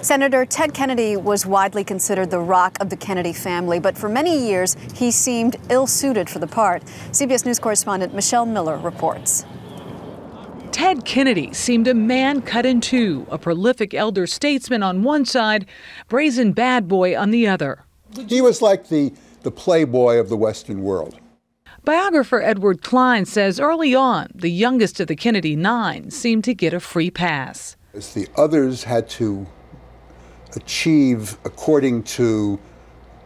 Senator Ted Kennedy was widely considered the rock of the Kennedy family, but for many years he seemed ill-suited for the part. CBS News correspondent Michelle Miller reports. Ted Kennedy seemed a man cut in two, a prolific elder statesman on one side, brazen bad boy on the other. He was like the playboy of the Western world. Biographer Edward Klein says early on, the youngest of the Kennedy nine seemed to get a free pass. As the others had to achieve according to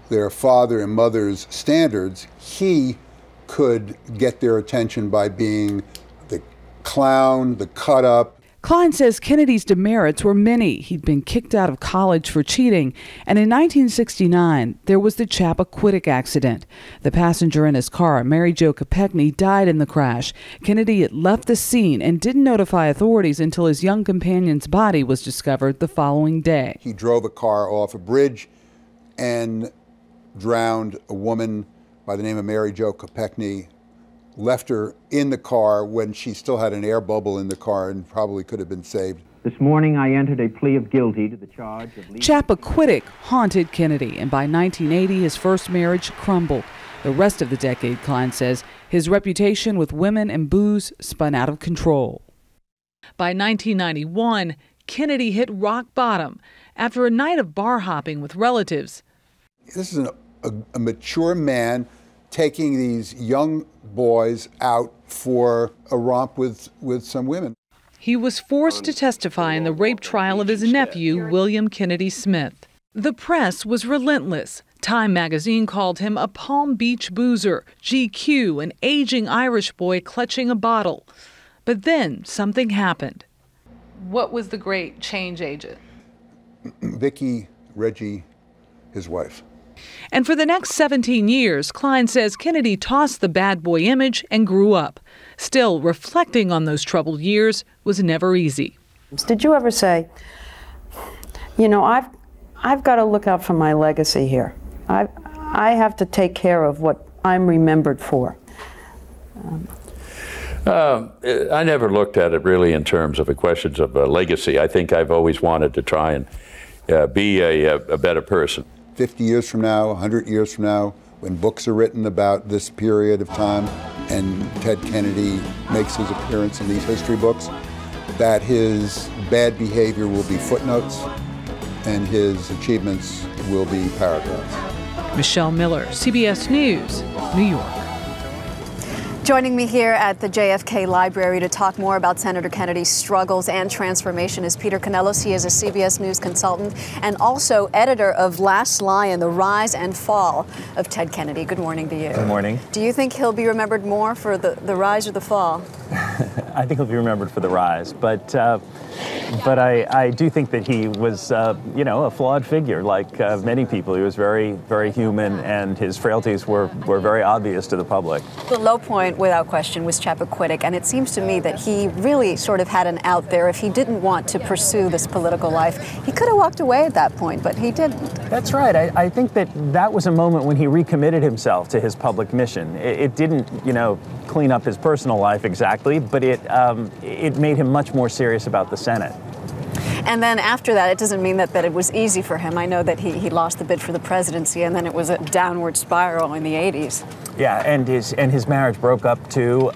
their father and mother's standards, he could get their attention by being the clown, the cut-up. Klein says Kennedy's demerits were many. He'd been kicked out of college for cheating, and in 1969, there was the Chappaquiddick accident. The passenger in his car, Mary Jo Kopechne, died in the crash. Kennedy had left the scene and didn't notify authorities until his young companion's body was discovered the following day. He drove a car off a bridge and drowned a woman by the name of Mary Jo Kopechne, left her in the car when she still had an air bubble in the car and probably could have been saved. This morning I entered a plea of guilty to the charge of... Chappaquiddick haunted Kennedy, and by 1980 his first marriage crumbled. The rest of the decade, Klein says, his reputation with women and booze spun out of control. By 1991, Kennedy hit rock bottom after a night of bar hopping with relatives. This is a mature man taking these young boys out for a romp with some women. He was forced to testify in the rape trial of his nephew, William Kennedy Smith. The press was relentless. Time magazine called him a Palm Beach boozer, GQ, an aging Irish boy clutching a bottle. But then something happened. What was the great change agent? Vicki, Reggie, his wife. And for the next 17 years, Klein says Kennedy tossed the bad boy image and grew up. Still, reflecting on those troubled years was never easy. Did you ever say, you know, I've got to look out for my legacy here. I have to take care of what I'm remembered for? I never looked at it really in terms of the questions of legacy. I think I've always wanted to try and be a better person. 50 years from now, 100 years from now, when books are written about this period of time and Ted Kennedy makes his appearance in these history books, that his bad behavior will be footnotes and his achievements will be paragraphs. Michelle Miller, CBS News, New York. Joining me here at the JFK Library to talk more about Senator Kennedy's struggles and transformation is Peter Canellos. He is a CBS News consultant and also editor of Last Lion, The Rise and Fall of Ted Kennedy. Good morning to you. Good morning. Do you think he'll be remembered more for the rise or the fall? I think he'll be remembered for the rise, but I do think that he was, you know, a flawed figure like many people. He was very, very human, and his frailties were very obvious to the public. The low point, without question, was Chappaquiddick, and it seems to me that he really sort of had an out there. If he didn't want to pursue this political life, he could have walked away at that point, but he didn't. That's right. I think that was a moment when he recommitted himself to his public mission. It didn't, you know, clean up his personal life exactly, but it made him much more serious about the Senate. And then after that, it doesn't mean that it was easy for him. I know that he lost the bid for the presidency, and then it was a downward spiral in the 80s. Yeah, and his marriage broke up too.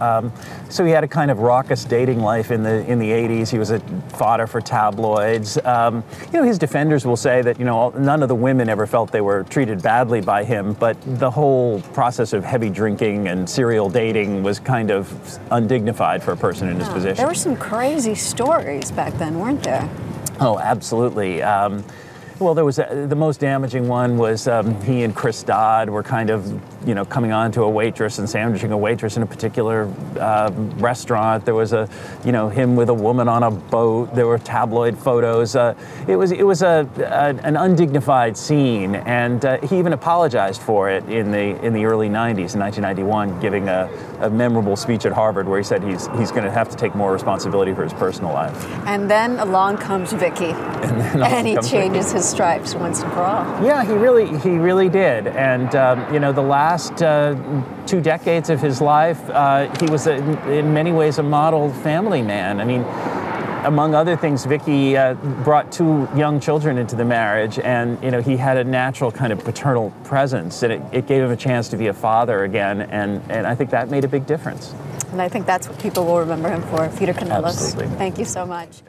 So he had a kind of raucous dating life in the 80s. He was a fodder for tabloids. You know, his defenders will say that, you know, none of the women ever felt they were treated badly by him, but the whole process of heavy drinking and serial dating was kind of undignified for a person in his position. There were some crazy stories back then, weren't there? Oh, absolutely. Well, there was the most damaging one was he and Chris Dodd were kind of, you know, coming on to a waitress and sandwiching a waitress in a particular restaurant. There was him with a woman on a boat. There were tabloid photos. It was an undignified scene, and he even apologized for it in the early 90s, in 1991, giving a memorable speech at Harvard where he said he's going to have to take more responsibility for his personal life. And then along comes Vicki, and he changes his stripes once and for all. Yeah, he really did. And you know, the last 2 decades of his life, he was in many ways a model family man. I mean, among other things, Vicky brought 2 young children into the marriage, and he had a natural kind of paternal presence, and it gave him a chance to be a father again, and I think that made a big difference. And I think that's what people will remember him for. Peter Canellos, Absolutely. thank you so much.